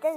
10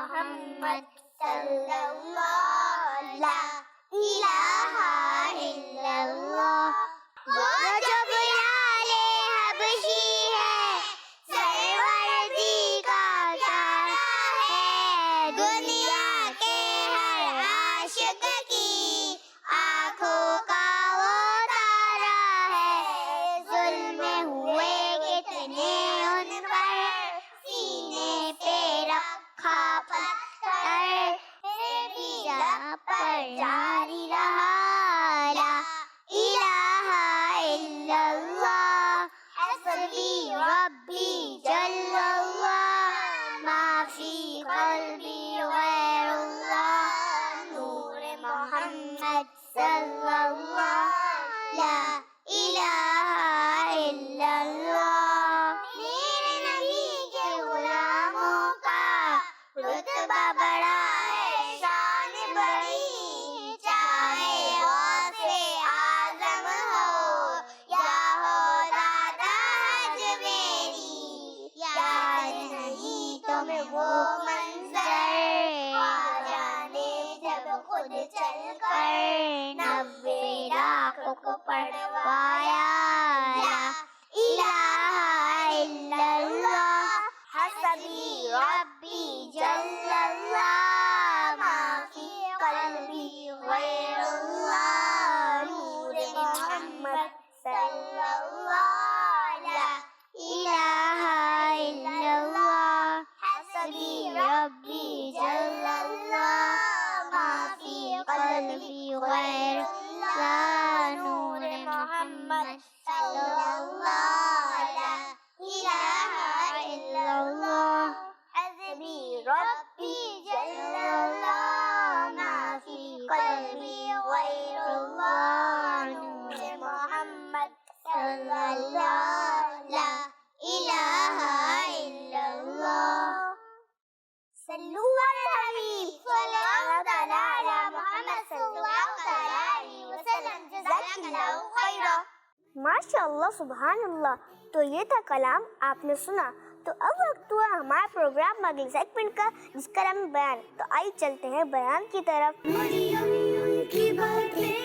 محمد صلی اللہ لا الہ الا اللہ. وہ جو بلال حبشی ہے سروردی کا پیارا ہے, دنیا کے ہر عاشق کی آنکھوں کا وہ تارا ہے. ظلم ہوئے کتنے ان پر, سینے پہ رکھا پتھر, پھر بھی جہاں پر جاری رہا لا الہ الا اللہ. حسبی ربی جل اللہ, ما فی قلبی غیر اللہ. نور محمد صلی اللہ لا الہ الا اللہ. میرے نبی کے غلاموں کا رتبہ بڑا ہے, شان بڑی, چاہے غوث اعظم ہو یا ہو دادا حج میری. یاد نہیں تمہیں وہ منظر, خواجہ نے جب خود چل کر 90 لاکھ کو پڑھوایا لا الہ الا اللہ. حسبی ربی جل اللہ, ما فی قلبی غیر اللہ. نور محمد صلی اللہ لا الہ الا اللہ. حسبی ربی جل اللہ, ما فی قلبی غیر اللہ. نور محمد صلی اللہ لا الہ الا اللہ. حسبی ربی جل اللہ, ما فی قلبی غیر اللہ. نور محمد صلی اللہ لا الہ الا اللہ. صلو علی الحبیب صلی اللہ تعالی علی محمد صلی اللہ تعالی علیہ وسلم. جزاک اللہ خیرا. ماشاء اللہ, سبحان اللہ. تو یہ تھا کلام آپ نے سنا. تو اب وقت ہوا ہمارا پروگرام اگلے سیگمنٹ کا, جس کا نام ہے بیان. تو آئیے چلتے ہیں بیان کی طرف. مریم کی باتیں.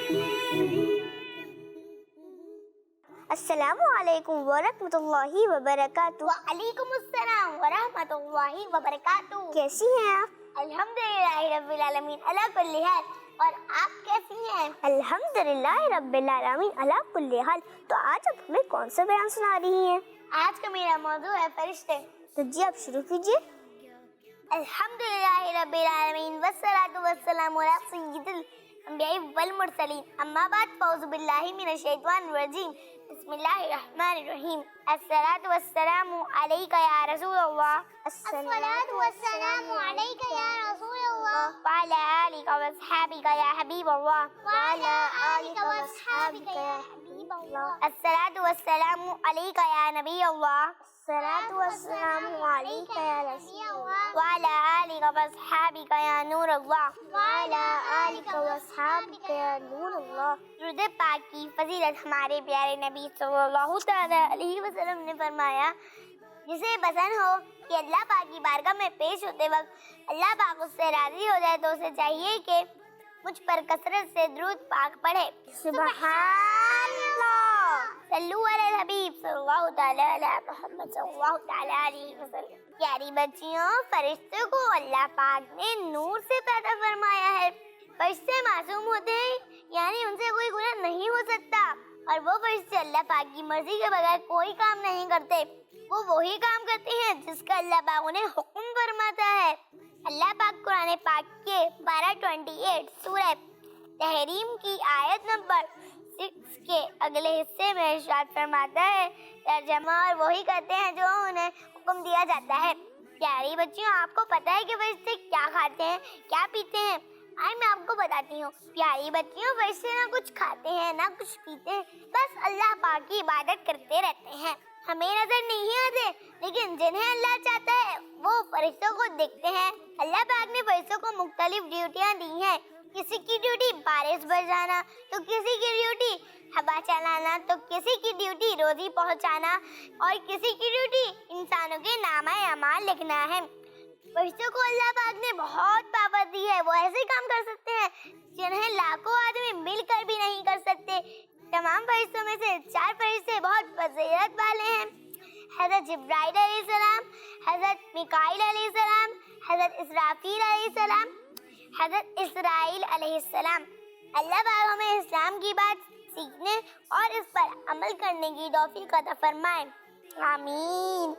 السلام علیکم ورحمۃ اللہ وبرکاتہ. وعلیکم السلام ورحمۃ اللہ وبرکاتہ. کیسی ہیں آپ؟ الحمدللہ رب العالمین علی کل حال. اور آپ کیسی ہیں؟ الحمدللہ رب العالمین علی کل حال. تو آج آپ ہمیں کون سا بیان سنا رہی ہیں؟ آج کا میرا موضوع ہے فرشتے. تو جی آپ شروع کیجیے. الحمدللہ رب العالمین والصلاة والسلام علی سید الانبیاء والمرسلین. اما بعد, فاعوذ باللہ من الشیطان الرجیم. بسم اللہ الرحمن الرحیم. الصلاة والسلام علیک یا رسول اللہ. الصلاۃ والسلام علیک یا رسول اللہ. وعلی آلک واصحابک یا حبیب اللہ. وعلی آلک واصحابک یا حبیب اللہ. الصلاة والسلام علیک یا نبی اللہ. الصلاۃ والسلام علیک یا رسول اللہ. وعلی آلک واصحابک یا نور اللہ. وعلی آلک واصحابک یا نور اللہ. درود پاک کی فضیلت ہمارے پیارے نبی صلی اللہ تعالی علیہ وسلم نے فرمایا, جسے پسند ہو کہ اللہ پاک کی بارگاہ میں پیش ہوتے وقت اللہ پاک اس سے راضی ہو جائے, تو اسے چاہیے کہ مجھ پر کثرت سے درود پاک پڑھے. سبحان اللہ. صلو علی الحبیب صلی اللہ تعالی علی محمد صلی اللہ تعالی علیہ وسلم. پیاری بچیوں, فرشتوں کو اللہ پاک نے نور سے پیدا فرمایا ہے. فرشتے معصوم ہوتے ہیں, یعنی ان سے کوئی گناہ نہیں ہو سکتا, اور وہ فرشتے اللہ پاک کی مرضی کے بغیر کوئی کام نہیں کرتے. وہ وہی کام کرتے ہیں جس کا اللہ پاک انہیں حکم فرماتا ہے. اللہ پاک قرآن پاک کے 12:28 سورہ تحریم کی آیت نمبر 6 کے اگلے حصے میں ارشاد فرماتا ہے, ترجمہ اور وہی کرتے ہیں جو انہیں حکم دیا جاتا ہے. پیاری بچیوں, آپ کو پتہ ہے کہ فرشتے کیا کھاتے ہیں, کیا پیتے ہیں؟ آئے میں آپ کو بتاتی ہوں. پیاری بچیوں, فرشتے نہ کچھ کھاتے ہیں نہ کچھ پیتے ہیں, بس اللہ پاک کی عبادت کرتے رہتے ہیں. ہمیں نظر نہیں آتے, لیکن جنہیں اللہ چاہتا ہے وہ فرشتوں کو دیکھتے ہیں. اللہ پاک نے فرشتوں کو مختلف ڈیوٹیاں دی ہیں. کسی کی ڈیوٹی بارش برسانا, تو کسی کی ڈیوٹی ہوا چلانا, تو کسی کی ڈیوٹی روزی پہنچانا, اور کسی کی ڈیوٹی انسانوں کے نامہ اعمال لکھنا ہے. فرشتوں کو اللہ پاک نے بہت پاور دی ہے، وہ ایسے کام کر سکتے ہیں جنہیں لاکھوں آدمی مل کر بھی نہیں کر سکتے۔ تمام فرشتوں میں سے 4 فرشتے بہت فضیلت والے ہیں، حضرت جبرائیل علیہ السلام، حضرت میکائیل علیہ السلام، حضرت اسرافیل علیہ السلام، حضرت اسرائیل علیہ السلام۔ اللہ پاک ہمیں اسلام کی بات سیکھنے اور اس پر عمل کرنے کی توفیق عطا فرمائے، آمین۔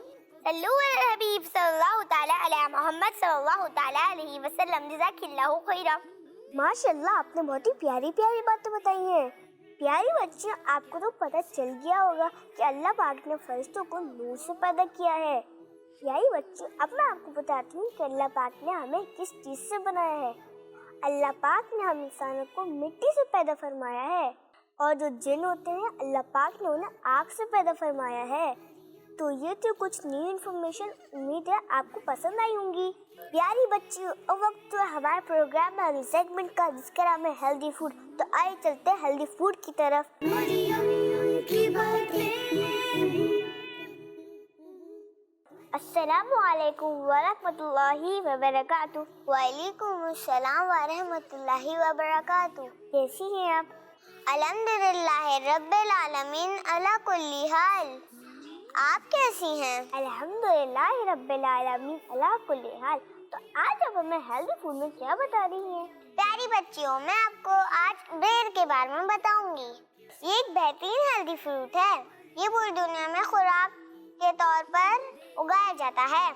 صلو علی الحبیب صلی اللہ تعالی علی محمد صلی اللہ تعالی علیہ وسلم، جزاک اللہ خیرا۔ ماشاء اللہ، آپ نے بہت ہی پیاری پیاری باتیں بتائی ہیں۔ پیاری بچیاں، آپ کو تو پتہ چل گیا ہوگا کہ اللہ پاک نے فرشتوں کو نور سے پیدا کیا ہے۔ پیاری بچیوں، اب میں آپ کو بتاتی ہوں کہ اللہ پاک نے ہمیں کس چیز سے بنایا ہے۔ اللہ پاک نے ہم انسانوں کو مٹی سے پیدا فرمایا ہے، اور جو جن ہوتے ہیں اللہ پاک نے انہیں آگ سے پیدا فرمایا ہے۔ تو یہ تھی کچھ نیو انفارمیشن، امید ہے آپ کو پسند آئی ہوں گی۔ پیاری بچیوں، اب وقت تو ہمارے پروگرام میں اگلی سیگمنٹ کا، جس کا نام ہے ہیلدی فوڈ۔ تو آئیے چلتے ہیں ہیلدی فوڈ کی طرف۔ مریم کی باتیں۔ السلام علیکم ورحمۃ اللہ وبرکاتہ۔ وعلیکم السلام ورحمۃ اللہ وبرکاتہ۔ کیسی ہیں آپ؟ الحمدللہ رب العالمین علی کل حال۔ آپ کیسی ہیں؟ الحمدللہ رب العالمین علی کل حال۔ تو آج آپ ہمیں ہیلدی فوڈ میں کیا بتا رہی ہیں؟ پیاری بچیوں، میں آپ کو آج بریڈ کے بارے میں بتاؤں گی۔ یہ ایک بہترین ہیلدی فروٹ ہے، یہ پوری دنیا میں خوراک کے طور پر اگایا جاتا ہے۔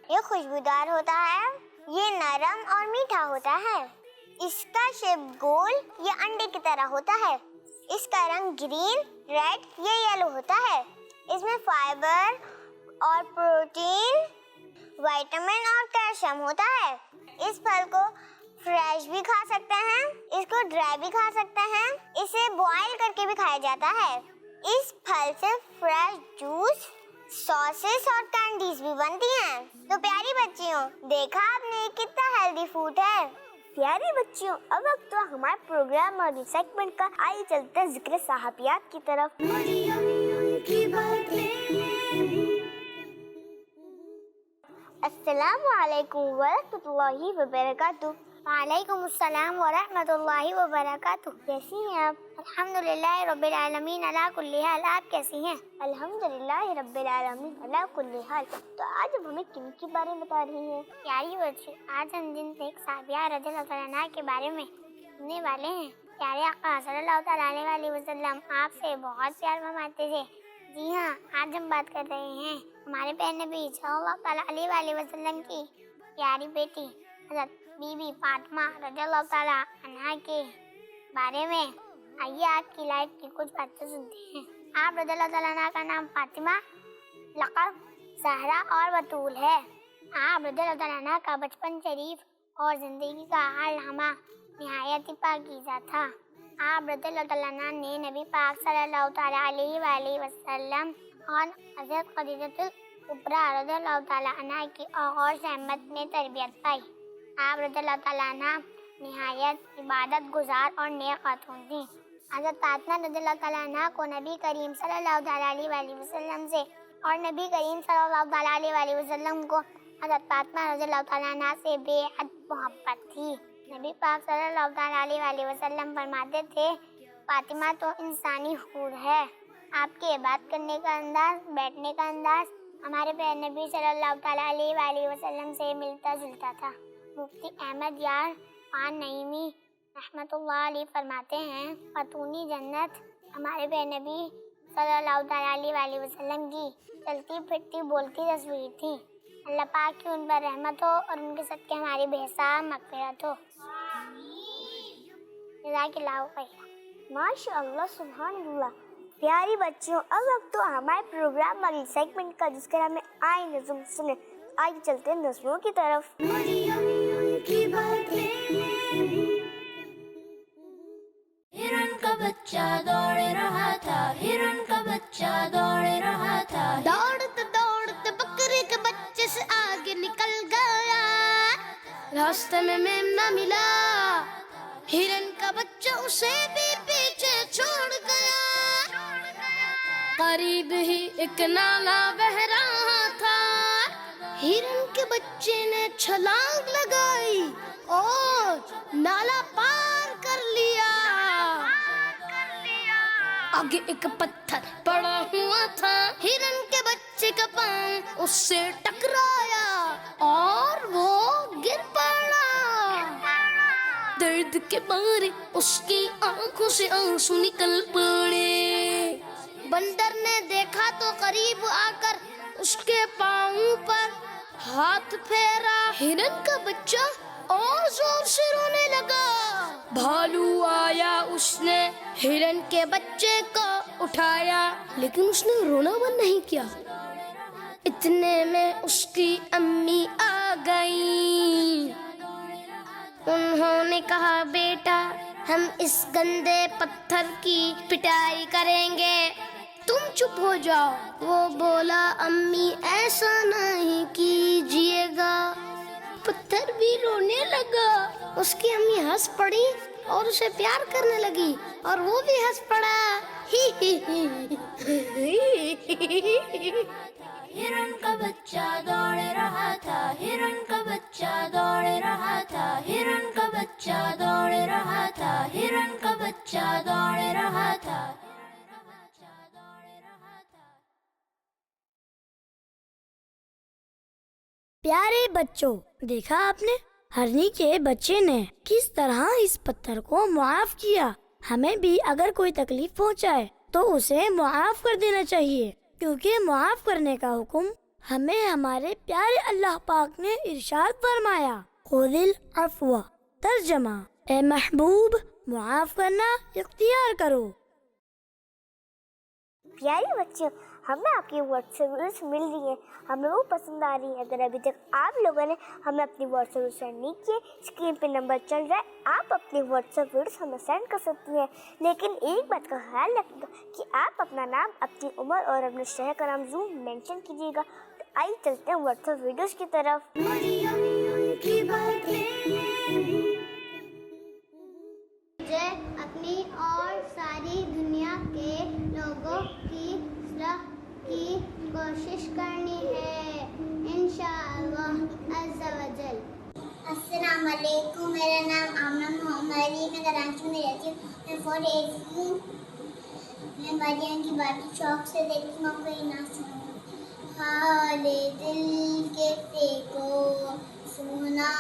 یہ خوشبودار ہوتا ہے، یہ نرم اور میٹھا ہوتا ہے، اس کا شیپ گول یا انڈے کی طرح ہوتا ہے، اس کا رنگ گرین، ریڈ یا یلو ہوتا ہے، اس میں فائبر اور پروٹین، وائٹامن اور کیلشیم ہوتا ہے۔ اس پھل کو فریش بھی کھا سکتے ہیں، اس کو ڈرائی بھی کھا سکتے ہیں، اسے بوائل کر کے بھی کھایا جاتا ہے۔ اس پھل سے فریش جوس، ساسز اور کینڈیز بھی بنتی ہیں۔ تو پیاری بچیوں، دیکھا آپ نے کتنا ہیلدی فوڈ ہے۔ پیاری بچیوں، اب وقت تو ہمارے پروگرام اور سیگمنٹ کا، آئیے چلتے ہیں ذکر صحابیات کی طرف۔ مریم کی باتیں۔ السلام علیکم ورحمۃ اللہ وبرکاتہ۔ وعلیکم السلام ورحمۃ اللہ وبرکاتہ۔ کیسی ہیں آپ؟ الحمدللہ رب العالمین علی کل حال۔ آپ کیسی ہیں؟ الحمدللہ رب العالمین علی کل حال۔ تو آج اب ہمیں کن کے بارے میں بتا رہی ہیں؟ پیاری بچی، آج ہم جن ایک صحابیہ رضی اللہ تعالیٰ عنہ کے بارے میں سننے والے ہیں۔ پیارے آقا صلی اللہ تعالیٰ علیہ وسلم آپ سے بہت پیار فرماتے تھے۔ جی ہاں، آج ہم بات کر رہے ہیں ہمارے پیارے نبی صلی اللہ تعالیٰ علیہ وسلم کی پیاری بیٹی حضرت بی بی فاطمہ رضی اللہ تعالیٰ عنہ کے بارے میں۔ آئیے آپ کی لائف کی کچھ باتیں سنتے ہیں۔ آپ رضی اللہ تعالیٰ عنہ کا نام فاطمہ، لقب زہرا اور بطول ہے۔ آپ رضی اللہ تعالیٰ عنہ کا بچپن شریف اور زندگی کا حال ہمہ نہایت پاکیزہ تھا۔ آپ رضی اللہ تعالیٰ عنہ نے نبی پاک صلی اللہ تعالیٰ علیہ وآلہ وسلم اور حضرت خدیجہ الکبریٰ رضی اللہ تعالیٰ عنہ کی اور احمد میں تربیت پائی۔ آپ رضی اللہ تعالیٰ عنہ نہایت عبادت گزار اور نیک خاتون تھیں۔ حضرت فاطمہ رضی اللہ تعالیٰ عنہ کو نبی کریم صلی اللہ تعالیٰ علیہ وآلہ وسلم سے اور نبی کریم صلی اللہ تعالیٰ علیہ وآلہ وسلم کو حضرت فاطمہ رضی اللہ تعالیٰ عنہ سے بے حد محبت تھی۔ نبی پاک صلی اللہ تعالیٰ علیہ وآلہ وسلم فرماتے تھے، فاطمہ تو انسانی حور ہے۔ آپ کے بات کرنے کا انداز، بیٹھنے کا انداز ہمارے پیارے نبی صلی اللہ تعالیٰ علیہ وآلہ وسلم سے ملتا جلتا تھا۔ مفتی احمد یار خان نعیمی رحمۃ اللہ علیہ فرماتے ہیں، خاتونی جنت ہمارے پیارے نبی صلی اللہ تعالیٰ علیہ وآلہ وسلم کی چلتی پھرتی بولتی تصویر تھی۔ اللہ پاک کی ان پر رحمت ہو اور ان کے صدقے ہماری بے حساب مغفرت ہو۔ جزاک اللہ خیر۔ ماشاء اللہ، سبحان اللہ۔ پیاری بچیوں، اب وقت تو ہمارے پروگرام والی سیگمنٹ کا، جس کا نام ہے آئے نظم سنیں۔ آئیے چلتے ہیں نظموں کی طرف۔ مریم کی باتیں۔ ہرن کا بچہ دوڑ رہا تھا، ہرن کا بچہ دوڑ رہا تھا، دوڑتے دوڑتے بکری کے بچے سے آگے نکل گیا، راستے میں میمنہ ملا، ہرن کا بچہ اسے بھی پیچھے چھوڑ گیا، قریب ہی ایک نالا بہ رہا تھا، ہرن کے بچے نے چھلانگ لگائی اور نالا پار کر لیا۔ آگے ایک پتھر پڑا ہوا تھا، ہرن کے بچے کا پاؤں اس سے ٹکرایا اور وہ گر پڑا۔ درد کے مارے اس کی آنکھوں سے آنسو نکل پڑے۔ بندر نے دیکھا تو قریب آ کر اس کے پاؤں پر ہاتھ پھیرا۔ ہرن کا بچہ اور زور سے رونے لگا۔ بھالو آیا، اس نے ہرن کے بچے کو اٹھایا، لیکن اس نے رونا بند نہیں کیا۔ اتنے میں اس کی امی آ گئی۔ انہوں نے کہا، بیٹا ہم اس گندے پتھر کی پٹائی کریں گے، تم چپ ہو جاؤ۔ وہ بولا، امی ایسا نہیں کیجیے گا۔ پتھر بھی رونے لگا۔ اس کی امی ہنس پڑی اور اسے پیار کرنے لگی اور وہ بھی ہنس پڑا۔ ہرن کا بچہ دوڑ رہا تھا، ہرن کا بچہ دوڑ رہا تھا، ہرن کا بچہ دوڑ رہا تھا، ہرن کا بچہ دوڑ رہا تھا۔ پیارے بچوں، دیکھا آپ نے ہرنی کے بچے نے کس طرح اس پتھر کو معاف کیا۔ ہمیں بھی اگر کوئی تکلیف پہنچائے تو اسے معاف کر دینا چاہیے، کیونکہ معاف کرنے کا حکم ہمیں ہمارے پیارے اللہ پاک نے ارشاد فرمایا، خذ العفو۔ ترجمہ، اے محبوب معاف کرنا اختیار کرو۔ پیارے بچوں، ہمیں آپ کی واٹس ایپ ویڈیوز مل رہی ہیں، ہمیں وہ پسند آ رہی ہیں۔ اگر ابھی تک آپ لوگوں نے ہمیں اپنی واٹس ایپ ویڈیو سینڈ نہیں کیے، اسکرین پہ نمبر چل رہا ہے، آپ اپنی واٹس ایپ ویڈیوز ہمیں سینڈ کر سکتی ہیں۔ لیکن ایک بات کا خیال رکھیے گا کہ آپ اپنا نام، اپنی عمر اور اپنے شہر کا نام ضرور مینشن کیجیے گا۔ تو آئیے چلتے ہیں واٹس ایپ ویڈیوز کی طرف۔ مجھے اپنی اور ساری دنیا کے لوگوں کی اصلاح کی کوشش کرنی ہے، انشاءاللہ عز و جل۔ السلام علیکم، میرا نام آمنہ محمد علی، میں کراچی میں رہتی ہوں، میں 4 ایج ہوں۔ میں بادیاں کی باتیں شوق سے دیکھتی ہوں، کوئی نہ سنوں۔ حال دل کے کو سنا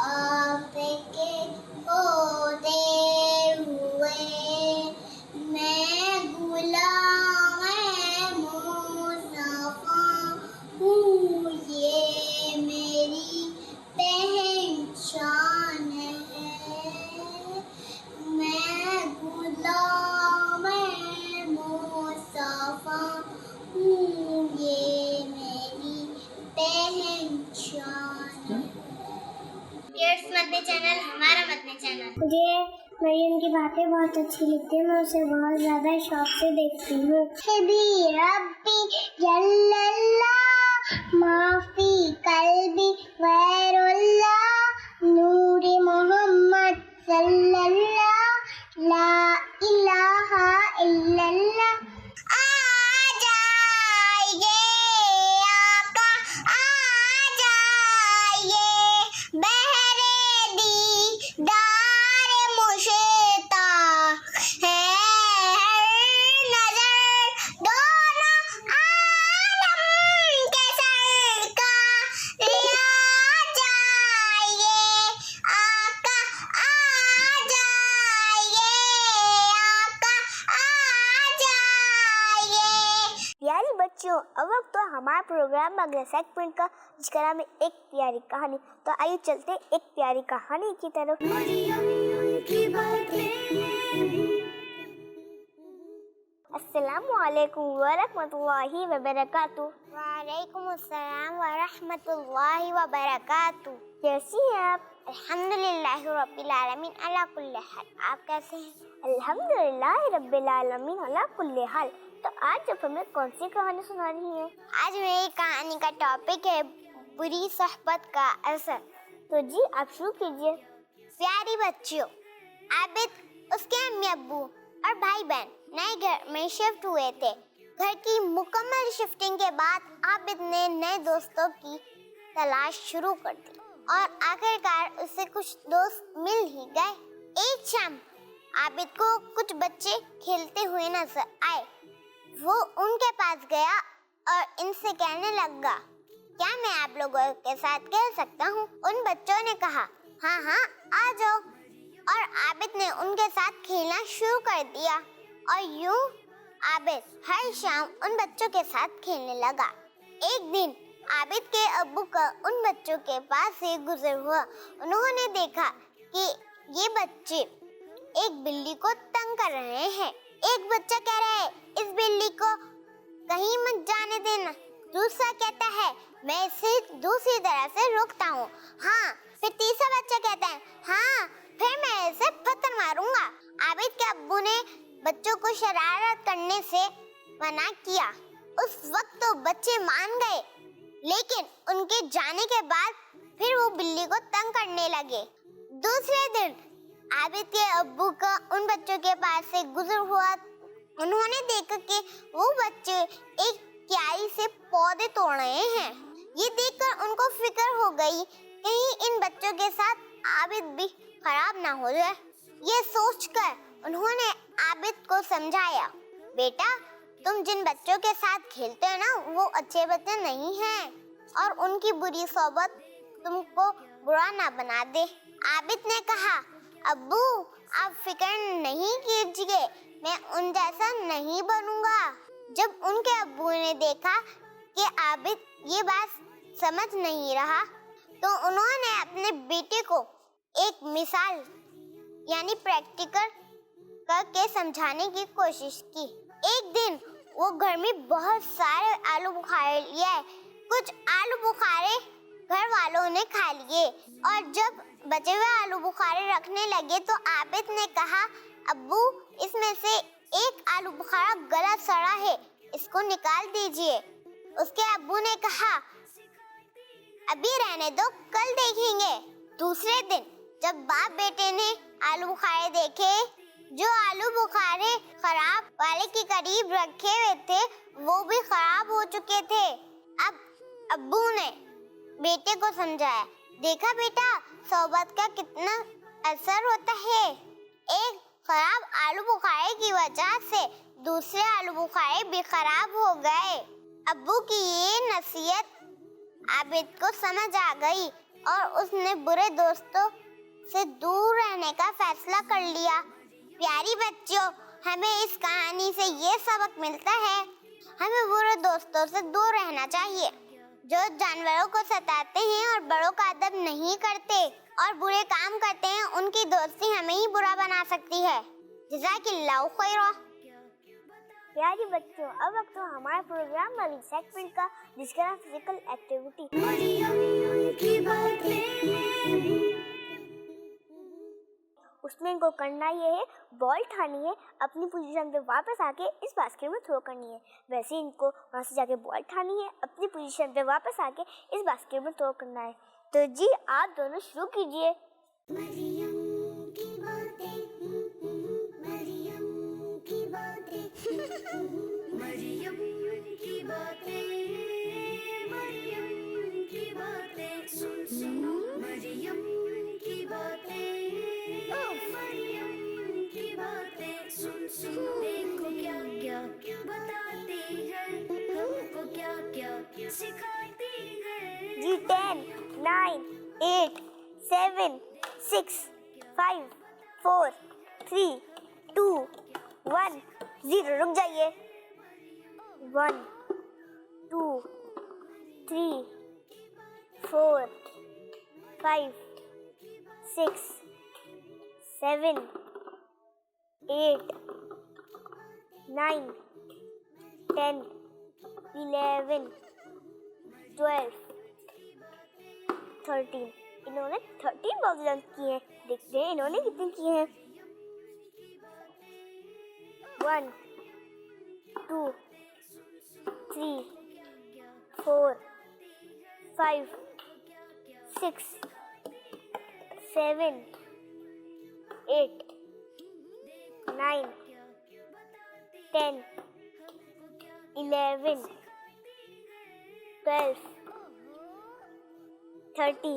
آپ کے ہوتے ہوئے، میں غلام مصطفیٰ ہوں، یہ میری پہچان ہے۔ میں غلام مصطفیٰ ہوں، یہ میری پہچان ہے۔ کیڈس مدنی چینل ہمارا مدنی چینل۔ مجھے مریم کی باتیں بہت اچھی لگتی ہیں، میں اسے بہت زیادہ شوق سے دیکھتی ہوں۔ حبی ربی جل اللہ، معافی قلبی غیر اللہ، نور محمد صلی اللہ، لا الہ الا اللہ۔ آ جائیے آقا، آ جائیے، بہرے دیدار مشتاق ہے ہر نظر، دونوں عالم کے سرکار۔ آ جائیے آقا، آ جائیے آقا، آ جائیے۔ پیارے بچوں، اب وقت تو ہمارا پروگرام میں اگلے سیگمنٹ کا، جس کا نام ہے ایک پیاری کہانی۔ تو آئیے چلتے ایک پیاری کہانی کی طرف۔ السلام علیکم ورحمۃ اللہ وبرکاتہ۔ وعلیکم السلام ورحمۃ اللہ وبرکاتہ۔ کیسی ہیں آپ؟ الحمدللہ رب العالمین علی کل حال۔ آپ کیسے ہیں؟ الحمدللہ رب العالمین علی کل حال۔ تو آج آپ ہمیں کون سی کہانی سنا رہی ہیں؟ آج میری کہانی کا ٹاپک ہے بری صحبت کا اثر۔ تو جی آپ شروع کیجیے۔ پیاری بچیوں، عابد، اس کے امی ابو اور بھائی بہن نئے گھر میں شفٹ ہوئے تھے۔ گھر کی مکمل شفٹنگ کے بعد عابد نے نئے دوستوں کی تلاش شروع کر دی اور آخرکار اسے کچھ دوست مل ہی گئے۔ ایک شام عابد کو کچھ بچے کھیلتے ہوئے نظر آئے۔ وہ ان کے پاس گیا اور ان سے کہنے لگا، کیا میں آپ لوگوں کے ساتھ کھیل سکتا ہوں؟ ان بچوں نے کہا، ہاں ہاں آ جاؤ، اور عابد نے ان کے ساتھ کھیلنا شروع کر دیا، اور یوں عابد ہر شام ان بچوں کے ساتھ کھیلنے لگا۔ ایک دن عابد کے ابو کا ان بچوں کے پاس سے گزر ہوا۔ انہوں نے دیکھا کہ یہ بچے ایک بلی کو تنگ کر رہے ہیں۔ ایک بچہ کہہ رہا ہے، اس بلی کو کہیں مت جانے دینا۔ دوسرا کہتا ہے، میں اسے دوسری طرح سے روکتا ہوں۔ ہاں، پھر تیسرا بچہ کہتا ہے، ہاں پھر میں اسے پتھر ماروں گا۔ عابد کے ابو نے بچوں کو شرارت کرنے سے منع کیا۔ اس وقت تو بچے مان گئے، لیکن ان کے جانے کے بعد پھر وہ بلی کو تنگ کرنے لگے۔ دوسرے دن عابد کے ابو کا ان بچوں کے پاس سے گزر ہوا۔ انہوں نے دیکھا کہ وہ بچے ایک کیاری سے پودے توڑ رہے ہیں۔ یہ دیکھ کر ان کو فکر ہو گئی، کہیں ان بچوں کے ساتھ عابد بھی خراب نہ ہو جائے۔ یہ سوچ کر انہوں نے عابد کو سمجھایا، بیٹا تم جن بچوں کے ساتھ کھیلتے ہو نا، وہ اچھے بچے نہیں ہیں، اور ان کی بری صحبت تم کو برا نہ بنا دے۔ عابد نے کہا، ابو آپ فکر نہیں کیجیے، میں ان جیسا نہیں بنوں گا۔ جب ان کے ابو نے دیکھا کہ عابد یہ بات سمجھ نہیں رہا، تو انہوں نے اپنے بیٹے کو ایک مثال یعنی پریکٹیکل کر کے سمجھانے کی کوشش کی۔ ایک دن وہ گھر میں بہت سارے آلو بخارے لیے۔ کچھ آلو بخارے گھر والوں نے کھا لیے، اور جب بچے ہوئے آلو بخارے رکھنے لگے تو عابد نے کہا، ابو اس میں سے ایک آلو بخارا گلا سڑا ہے، اس کو نکال دیجئے۔ اس کے ابو نے کہا، ابھی رہنے دو، کل دیکھیں گے۔ دوسرے دن جب باپ بیٹے نے آلو بخارے دیکھے، جو آلو بخارے خراب والے کے قریب رکھے ہوئے تھے وہ بھی خراب ہو چکے تھے۔ اب ابو نے بیٹے کو سمجھایا، دیکھا بیٹا صحبت کا کتنا اثر ہوتا ہے۔ ایک خراب آلو بخارے کی وجہ سے دوسرے آلو بخارے بھی خراب ہو گئے۔ ابو کی یہ نصیحت عابد کو سمجھ آ گئی اور اس نے برے دوستوں سے دور رہنے کا فیصلہ کر لیا۔ پیاری بچوں، ہمیں اس کہانی سے یہ سبق ملتا ہے، ہمیں برے دوستوں سے دور رہنا چاہیے، جو جانوروں کو ستاتے ہیں اور بڑوں کا ادب نہیں کرتے اور برے کام کرتے ہیں۔ ان کی دوستی ہمیں ہی برا بنا سکتی ہے۔ جزاک اللہ خیرا۔ پیاری بچوں، اب وقت ہو ہمارے پروگرام والی سیگمنٹ کا، جس کا نام فزیکل ایکٹیویٹی۔ اس میں ان کو کرنا یہ ہے، بال اٹھانی ہے، اپنی پوزیشن پہ واپس آ کے اس باسکٹ میں تھرو کرنی ہے۔ ویسے ہی ان کو وہاں سے جا کے بال اٹھانی ہے، اپنی پوزیشن پہ واپس آ کے اس باسکٹ میں تھرو کرنا ہے۔ تو جی آپ دونوں شروع کیجئے۔ دیکھو کیا کیا بتاتی ہے، ہم کو کیا کیا سکھاتی ہے۔ جی 10 9 8 7 6 5 4 3 2 1 0 رک جائیے۔ 1 2 3 4 5 6 7 8 9 10 11 12 13۔ انہوں نے 13 باکس جمپ کیے ہیں۔ دیکھتے ہیں انہوں نے کتنے کیے ہیں۔ 1 2 3 4 5 6 7 8 9 10 11 12 13.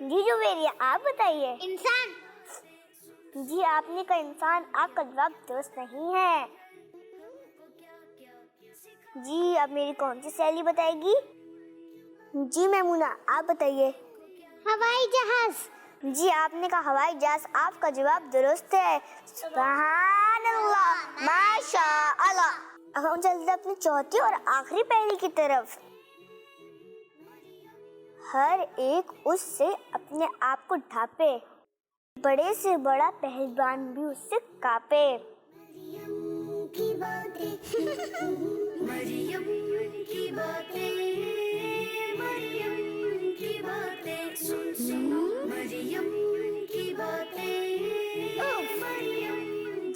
جی جویریہ آپ بتائیے. انسان. جی آپ نے کہا انسان. آپ کا جواب درست نہیں ہے. جی اب میری کون سی سہیلی بتائے گی؟ جی میمونہ آپ بتائیے. ہوائی جہاز. جی آپ نے کہا ہوائی جہاز. آپ کا جواب درست ہے. سبحان اللہ ماشاء اللہ. اب ہم چلتے اپنی چوتھی اور آخری پہلی کی طرف. ہر ایک اس سے اپنے آپ کو ڈھانپے، بڑے سے بڑا پہلوان بھی اس سے کانپے.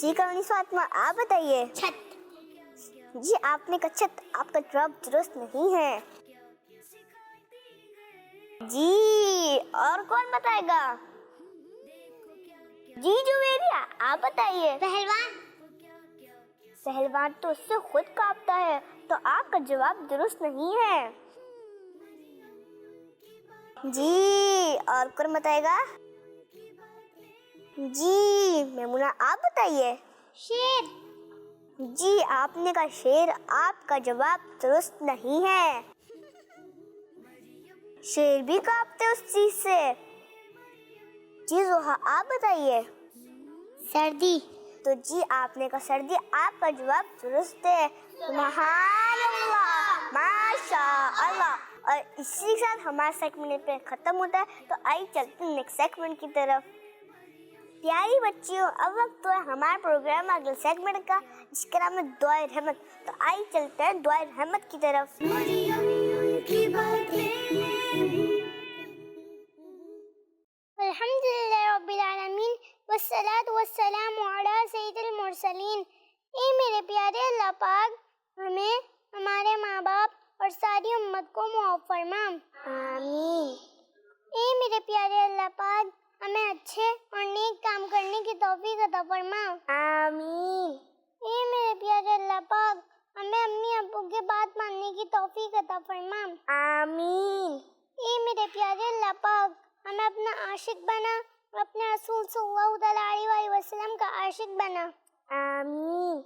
جی کونی فاطمہ آپ بتائیے. چھت. جی آپ نے کہا چھت. آپ کا جواب درست نہیں ہے. جی اور کون بتائے گا؟ جی جویریہ آپ بتائیے. پہلوان. پہلوان تو اس سے خود کانپتا ہے، تو آپ کا جواب درست نہیں ہے. جی اور کون بتائے گا؟ جی میمونہ آپ بتائیے. شیر. جی آپ نے کہا شیر. آپ کا جواب درست نہیں ہے. شیر بھی کانپتے اس چیز سے. جی زوہا آپ بتائیے. سردی. تو جی آپ نے کہا سردی. آپ کا جواب درست ہے. سبحان اللہ ماشاء اللہ. اور اسی کے ساتھ ہمارا سیگمنٹ پہ ختم ہوتا ہے. تو آئیے چلتے ہیں نیکسٹ سیگمنٹ کی طرف. پیاری بچیوں اب وقت تو ہے ہمارا پروگرام اگلے سیگمنٹ کا، جس کا نام ہے دعائے رحمت. تو آئیے چلتے ہیں دعائے رحمت کی طرف. الحمدللہ رب العالمین والصلاة والسلام علی سید المرسلین. اے میرے پیارے اللہ پاک، ہمیں، ہمارے ماں باپ اور ساری امت کو معاف فرما. آمین. اے میرے پیارے اللہ پاک، ہمیں اچھے اور نیک کام کرنے کی توفیق عطا فرما. آمین. اے میرے پیارے اللہ پاک، ہمیں امی ابو کی بات ماننے کی توفیق عطا فرما. آمین. اے میرے پیارے اللہ پاک، ہمیں اپنا عاشق بنا اور اپنے رسول صلی اللہ تعالیٰ علیہ وسلم کا عاشق بنا. آمین.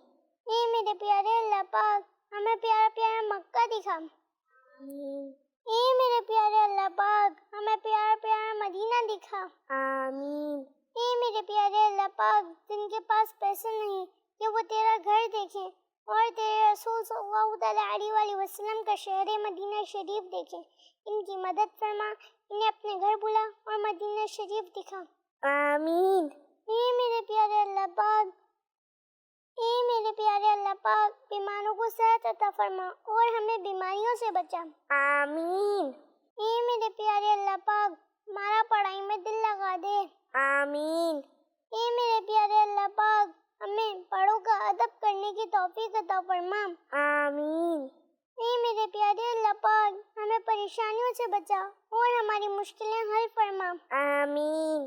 اے میرے پیارے اللہ پاک، ہمیں پیارا پیارا مکہ دکھا. آمین. اے میرے پیارے اللہ پاک، ہمیں پیارا پیارا مدینہ دکھا. آمین. اے میرے پیارے اللہ پاک، جن کے پاس پیسے نہیں کہ وہ تیرا گھر دیکھیں اور تیرے رسول صلی اللہ تعالیٰ علیہ وسلم کا شہر مدینہ شریف دیکھیں، ان کی مدد فرما. انہیں اپنے گھر بلا اور مدینہ شریف دکھا. آمین. اے میرے پیارے اللہ پاک، اے میرے پیارے اللہ پاک، بیماروں کو صحت عطا فرما اور ہمیں بیماریوں سے بچا. آمین. اے میرے پیارے اللہ پاک، ہمارا پڑھائی میں دل لگا دے. آمین. اے میرے پیارے اللہ پاک، ہمیں بڑوں کا ادب کرنے کی توفیق عطا فرما. آمین. اے میرے پیارے اللہ پاک، ہمیں پریشانیوں سے بچا اور ہماری مشکلیں حل فرما. آمین.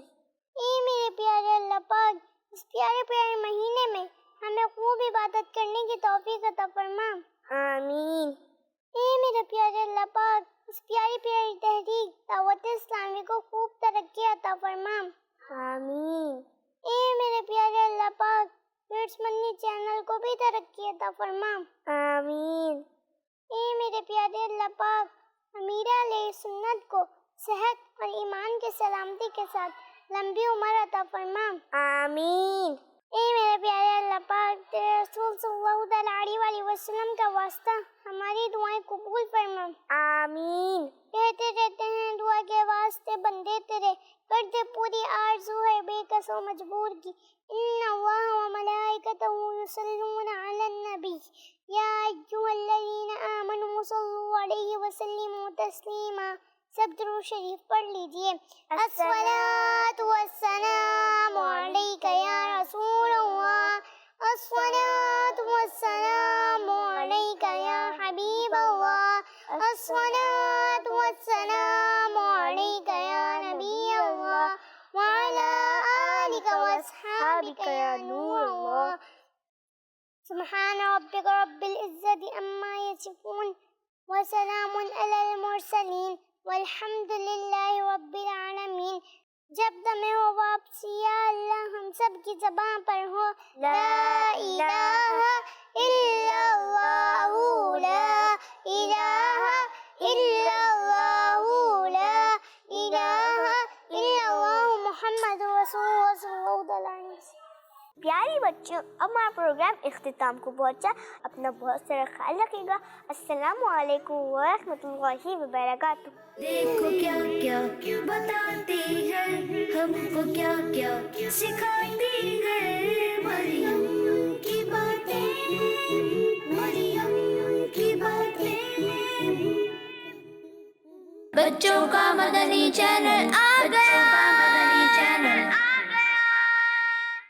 اے میرے پیارے اللہ پاک، اس پیارے پیارے مہینے میں ہمیں خوب عبادت کرنے کی توفیق عطا فرما. آمین. اے میرے پیارے اللہ پاک، اس پیاری پیاری تحریک دعوت اسلامی کو خوب ترقی عطا فرما. آمین. اے میرے پیارے اللہ پاک، پیٹس منی چینل کو بھی ترقی عطا فرما. آمین. اے میرے پیارے اللہ پاک، امیرہ علیہ سنت کو صحت اور ایمان کی سلامتی کے ساتھ لمبی عمر عطا فرما. آمین. اے میرے پیارے اللہ پاک، تیرے رسول صلی اللہ تعالیٰ علیہ وسلم کا واسطہ ہماری دعائیں قبول فرما. آمین. کہتے رہتے ہیں دعا کے واسطے بندے تیرے، کر دے پوری آرزو ہے بے کس و مجبور کی. ان اللہ و ملائکتہ یصلون علی النبی یا ایھا الذین آمنوا صلوا علیہ وسلموا تسلیما. سب درود شریف پڑھ لیجئے. الصلاۃ والسلام علیک یا رسول اللہ، الصلاۃ والسلام علیک یا حبیب اللہ، الصلاۃ والسلام علیک یا نبی اللہ، وعلی آلک واصحابک یا نور اللہ. سبحان ربک رب العزة عما یصفون وسلام علی المرسلین والحمد للہ رب العالمین. جب تمہیں ہو واپسی یا اللہ ہم سب کی زبان پر ہو لا الہ الا اللہ لا الہ الا اللہ لا الہ الا اللہ محمد رسول اللہ صلی اللہ علیہ وسلم. پیاری بچوں، اب ہمارا پروگرام اختتام کو پہنچا. اپنا بہت سارا خیال رکھے گا. السلام علیکم ورحمۃ اللہ وبرکاتہ. دیکھو کیا کیا بتاتی ہے، ہم کو کیا کیا سکھاتی ہے. مریم کی باتیں، مریم کی باتیں. بچوں کا مدنی چینل آ گیا.